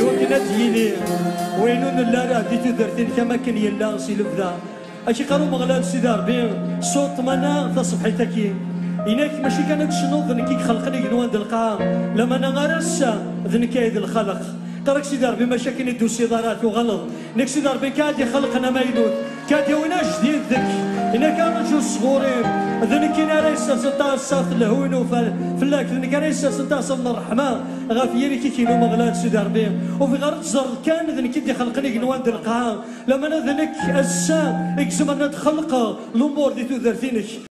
إوا كنا تجيني وينون لا راه دي تدرتين كما كان يلا سي لبدا أشي قالوا مغلال سيدي ربي صوت منا تصبحيتك إناك ماشي كانت شنوض ذنكي خلقني جنوان دلقا لما أنا غرسة ذنكي هيد الخلق قالك سيدي ربي مشاكل يدو السيدارات وغلط نك سيدي ربي كاد يخلقنا ما يدود كاد يونا جديد ذك إنا كانوا جو صغورين ذنكي ناريسا سنتا صاف الهون وفلاك ذنكي ناريسا سنتا صاف الرحمة غافيري كي كيلو مغلال سيدي ربي وفي غرب زر كان ذنكي دي خلقني جنوان دلقا لما أنا ذنك أسا إكزمنا تخلق الأمور دي تودرتينك